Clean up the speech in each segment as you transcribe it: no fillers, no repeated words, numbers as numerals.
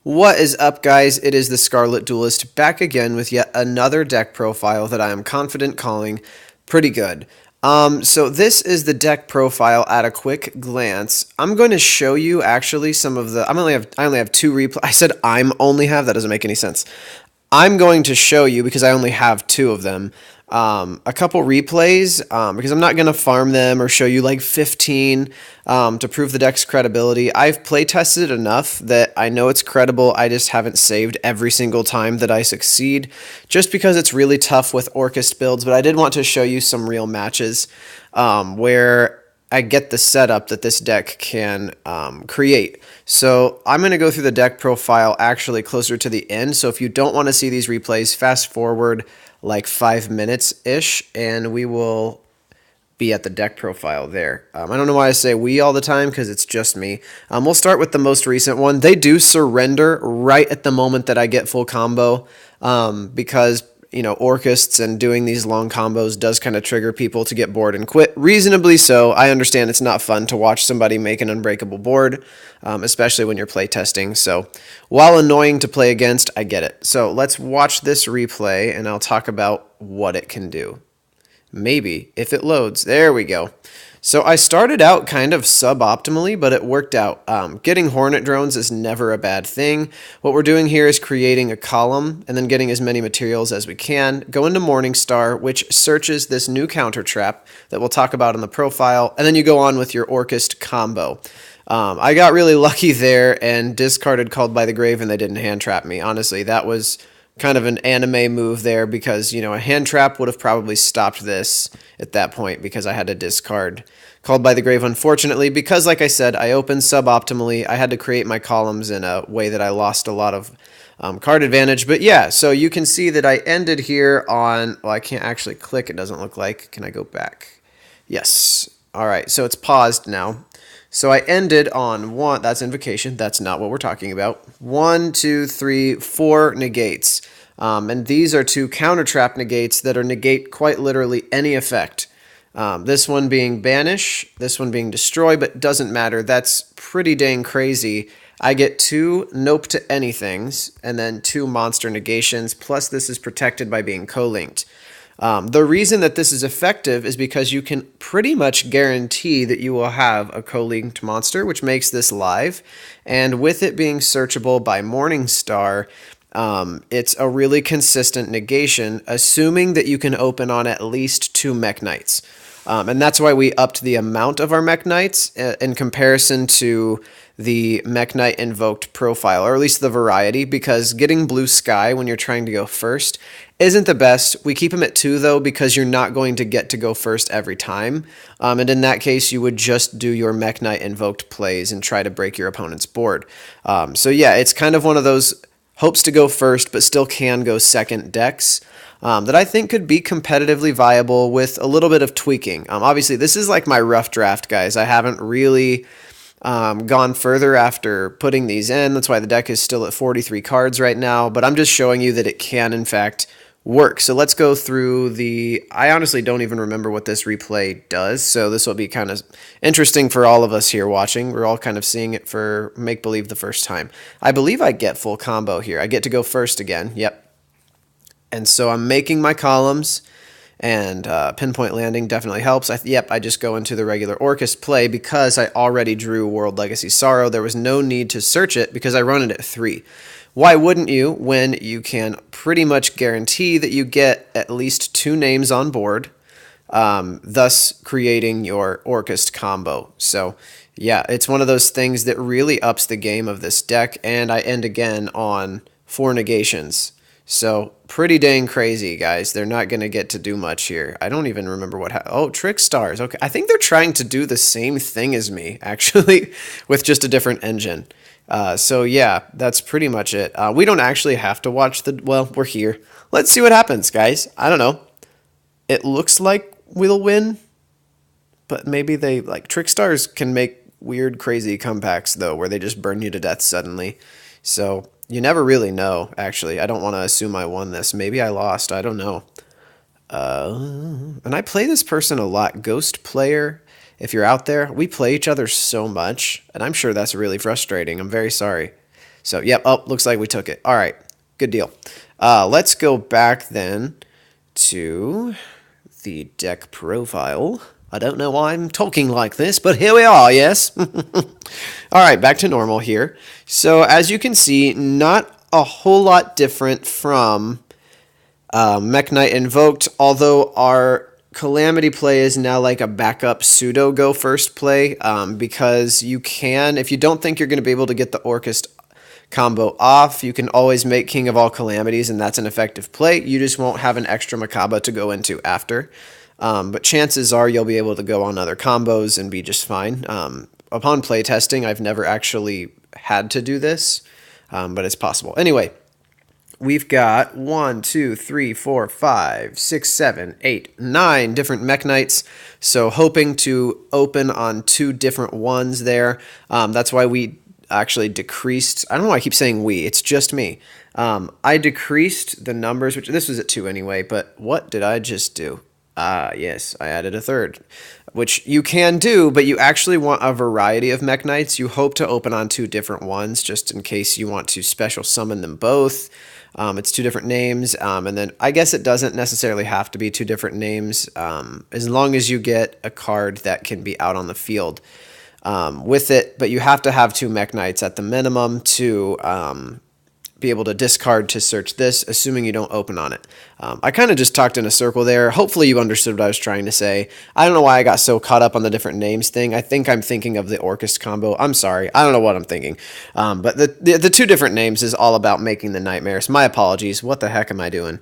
What is up, guys? It is the Scarlet Duelist back again with yet another deck profile that I am confident calling pretty good. So this is the deck profile at a quick glance. I'm going to show you actually some of the. I only have two replays. I said that doesn't make any sense. I'm going to show you because I only have two of them. A couple replays because I'm not going to farm them or show you like 15 to prove the deck's credibility. I've play tested enough that I know it's credible. I just haven't saved every single time that I succeed just because it's really tough with Orcust builds. But I did want to show you some real matches where I get the setup that this deck can create. So I'm going to go through the deck profile actually closer to the end. So if you don't want to see these replays, fast forward like 5 minutes-ish, and we will be at the deck profile there. I don't know why I say we all the time, because it's just me. We'll start with the most recent one. They do surrender right at the moment that I get full combo, because Orcusts and doing these long combos does kind of trigger people to get bored and quit. Reasonably so. I understand it's not fun to watch somebody make an unbreakable board, especially when you're playtesting. So while annoying to play against, I get it. So let's watch this replay, and I'll talk about what it can do. Maybe, if it loads. There we go. So I started out kind of suboptimally, but it worked out. Getting Hornet drones is never a bad thing. What we're doing here is creating a column and then getting as many materials as we can. Go into Morningstar, which searches this new counter trap that we'll talk about in the profile, and then you go on with your Orcust combo. I got really lucky there and discarded Called by the Grave, and they didn't hand trap me. Honestly, that was kind of an anime move there because, a hand trap would have probably stopped this at that point because I had to discard Called by the Grave, unfortunately, because, like I said, I opened suboptimally. I had to create my columns in a way that I lost a lot of card advantage. But yeah, so you can see that I ended here on, well, I can't actually click, it doesn't look like. Can I go back? Yes. All right, so it's paused now. So I ended on one. That's invocation. That's not what we're talking about. 1, 2, 3, 4 negates. And these are two counter trap negates that are negate quite literally any effect. This one being banish, this one being destroy, but doesn't matter. That's pretty dang crazy. I get 2 nope to anythings and then 2 monster negations. Plus this is protected by being co-linked. The reason that this is effective is because you can pretty much guarantee that you will have a co-linked monster, which makes this live. And with it being searchable by Morningstar, it's a really consistent negation, assuming that you can open on at least 2 Mekk-Knights. And that's why we upped the amount of our Mekk-Knights in comparison to the Mekk-Knight Invoked profile, or at least the variety, because getting Blue Sky when you're trying to go first isn't the best. We keep him at 2, though, because you're not going to get to go first every time. And in that case, you would just do your Mekk-Knight Invoked plays and try to break your opponent's board. So yeah, it's kind of one of those hopes to go first, but still can go second decks that I think could be competitively viable with a little bit of tweaking. Obviously, this is like my rough draft, guys. I haven't really gone further after putting these in. That's why the deck is still at 43 cards right now, but I'm just showing you that it can, in fact, work. So let's go through I honestly don't even remember what this replay does, so this will be kind of interesting for all of us here watching. We're all kind of seeing it for make-believe the first time. I believe I get full combo here. I get to go first again. Yep. And so I'm making my columns, and pinpoint landing definitely helps. I just go into the regular Orcust play because I already drew World Legacy Sorrow. There was no need to search it because I run it at 3. Why wouldn't you when you can pretty much guarantee that you get at least 2 names on board, thus creating your Orcust combo? So yeah, it's one of those things that really ups the game of this deck, and I end again on 4 negations. So pretty dang crazy, guys. They're not going to get to do much here. I don't even remember what happened. Oh, Trick Stars. Okay, I think they're trying to do the same thing as me, actually, with just a different engine. So yeah, that's pretty much it. We don't actually have to watch well, we're here. Let's see what happens, guys. I don't know. It looks like we'll win, but maybe Trick Stars can make weird, crazy comebacks, though, where they just burn you to death suddenly. So you never really know, actually. I don't want to assume I won this. Maybe I lost. I don't know. And I play this person a lot. Ghost Player. If you're out there, we play each other so much, and I'm sure that's really frustrating. I'm very sorry. So, yep, oh, looks like we took it. All right, good deal. Let's go back then to the deck profile. I don't know why I'm talking like this, but here we are, yes? All right, back to normal here. So, as you can see, not a whole lot different from Mekk-Knight Invoked, although our Calamity play is now like a backup pseudo go first play, because you can, if you don't think you're going to be able to get the Orcust combo off, you can always make King of all Calamities, and that's an effective play. You just won't have an extra Macabre to go into after. But chances are you'll be able to go on other combos and be just fine. Upon play testing, I've never actually had to do this, but it's possible. Anyway, we've got 1, 2, 3, 4, 5, 6, 7, 8, 9 different Mekk-Knights. So hoping to open on 2 different ones there. That's why we actually decreased. I don't know why I keep saying we. It's just me. I decreased the numbers, which this was at 2 anyway. But what did I just do? Yes, I added a 3rd, which you can do, but you actually want a variety of Mekk-Knights. You hope to open on 2 different ones, just in case you want to special summon them both. It's 2 different names, and then I guess it doesn't necessarily have to be 2 different names, as long as you get a card that can be out on the field with it. But you have to have 2 Mekk-Knights at the minimum to be able to discard to search this, assuming you don't open on it. I kind of just talked in a circle there. Hopefully you understood what I was trying to say. I don't know why I got so caught up on the different names thing. I think I'm thinking of the Orcust combo. I'm sorry. I don't know what I'm thinking. But the 2 different names is all about making the nightmares. My apologies. What the heck am I doing?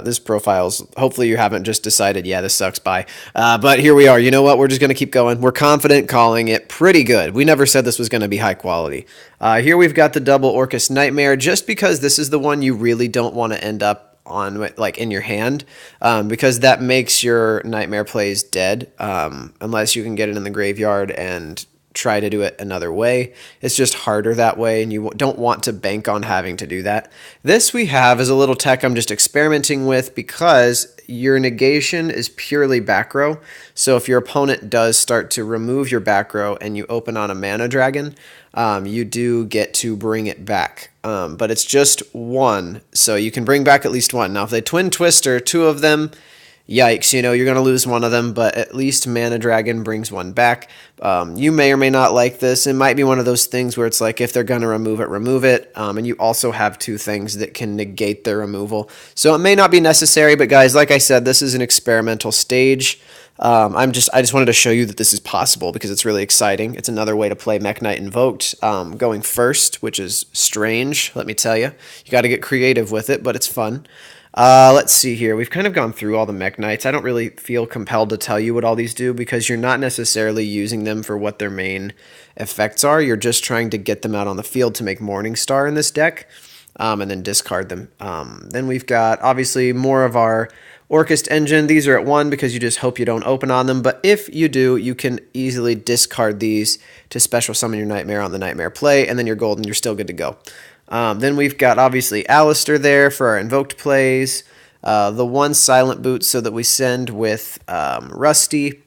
This profile's, hopefully you haven't just decided, yeah, this sucks, bye. But here we are. You know what? We're just going to keep going. We're confident calling it pretty good. We never said this was going to be high quality. Here we've got the double Orcus Nightmare, just because this is the one you really don't want to end up on, like, in your hand, because that makes your nightmare plays dead, unless you can get it in the graveyard and try to do it another way. It's just harder that way, and you don't want to bank on having to do that. This we have is a little tech I'm just experimenting with, because your negation is purely back row. So if your opponent does start to remove your back row and you open on a mana dragon, you do get to bring it back. But it's just 1, so you can bring back at least 1. Now if they twin twister 2 of them, yikes, you know, you're going to lose 1 of them, but at least Mana Dragon brings 1 back. You may or may not like this. It might be one of those things where it's like, if they're going to remove it. And you also have 2 things that can negate their removal. So it may not be necessary, but guys, like I said, this is an experimental stage. I just wanted to show you that this is possible, because it's really exciting. It's another way to play Mekk-Knight Invoked, going first, which is strange, let me tell you. You got to get creative with it, but it's fun. Let's see here. We've kind of gone through all the Mekk-Knights. I don't really feel compelled to tell you what all these do, because you're not necessarily using them for what their main effects are. You're just trying to get them out on the field to make Morningstar in this deck, and then discard them. Then we've got, obviously, more of our Orcust engine. These are at 1 because you just hope you don't open on them, but if you do, you can easily discard these to special summon your Nightmare on the Nightmare play, and then you're golden. You're still good to go. Then we've got, obviously, Alistair there for our invoked plays. The 1 Silent Boot so that we send with Rusty,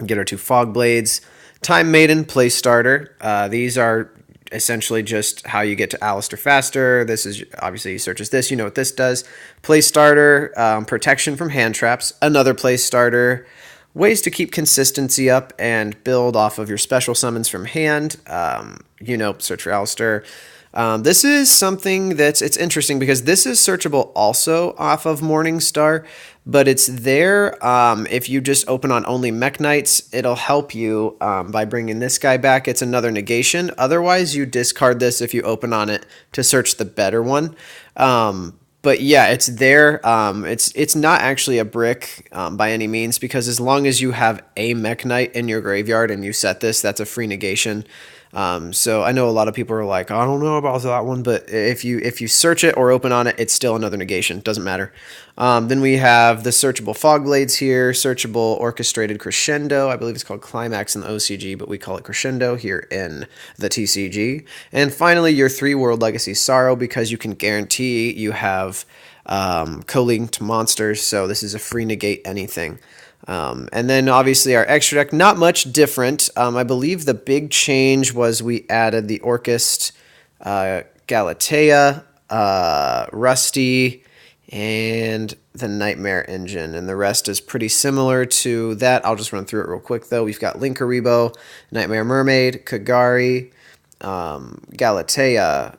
get our 2 Fog Blades. Time Maiden, play starter. These are essentially just how you get to Alistair faster. This is, obviously, he searches this. You know what this does. Play starter, protection from hand traps. Another play starter. Ways to keep consistency up and build off of your special summons from hand. Search for Alistair. This is something it's interesting, because this is searchable also off of Morningstar, but it's there. If you just open on only Mekk-Knights, it'll help you by bringing this guy back. It's another negation. Otherwise, you discard this if you open on it to search the better one. But yeah, it's there. It's not actually a brick by any means, because as long as you have a Mekk-Knight in your graveyard and you set this, that's a free negation. So I know a lot of people are like, I don't know about that one, but if you search it or open on it, it's still another negation. Doesn't matter. Then we have the searchable Fog Blades here, searchable Orchestrated Crescendo. I believe it's called Climax in the OCG, but we call it Crescendo here in the TCG. And finally, your 3 World Legacy Sorrow, because you can guarantee you have co-linked monsters, so this is a free negate anything. And then obviously our extra deck, not much different. I believe the big change was we added the Orcust Galatea, Rusty, and the Nightmare Engine. And the rest is pretty similar to that. I'll just run through it real quick, though. We've got Linkaribo, Nightmare Mermaid, Kagari, Galatea,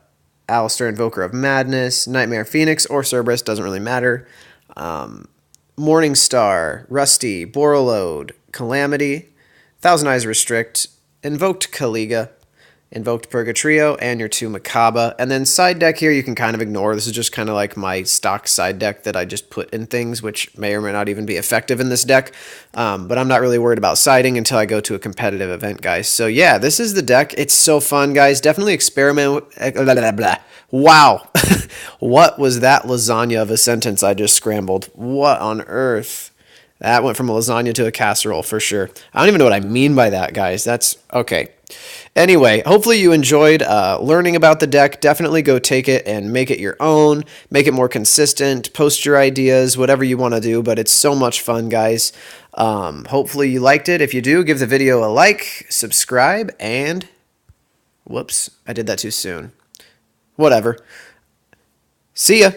Alistair, Invoker of Madness, Nightmare Phoenix, or Cerberus, doesn't really matter. Morningstar, Rusty, Borreload, Calamity, Thousand Eyes Restrict, Invoked Kaliga, Invoked Purgatrio, and your 2 Makaba. And then side deck here you can kind of ignore. This is just kind of like my stock side deck that I just put in things, which may or may not even be effective in this deck. But I'm not really worried about siding until I go to a competitive event, guys. So yeah, this is the deck. It's so fun, guys. Definitely experiment. Blah, blah, blah. Wow. What was that lasagna of a sentence I just scrambled? What on earth? That went from a lasagna to a casserole for sure. I don't even know what I mean by that, guys. That's okay. Anyway, hopefully you enjoyed learning about the deck. Definitely go take it and make it your own. Make it more consistent. Post your ideas, whatever you want to do. But it's so much fun, guys. Hopefully you liked it. If you do, give the video a like, subscribe, and... Whoops, I did that too soon. Whatever. See ya.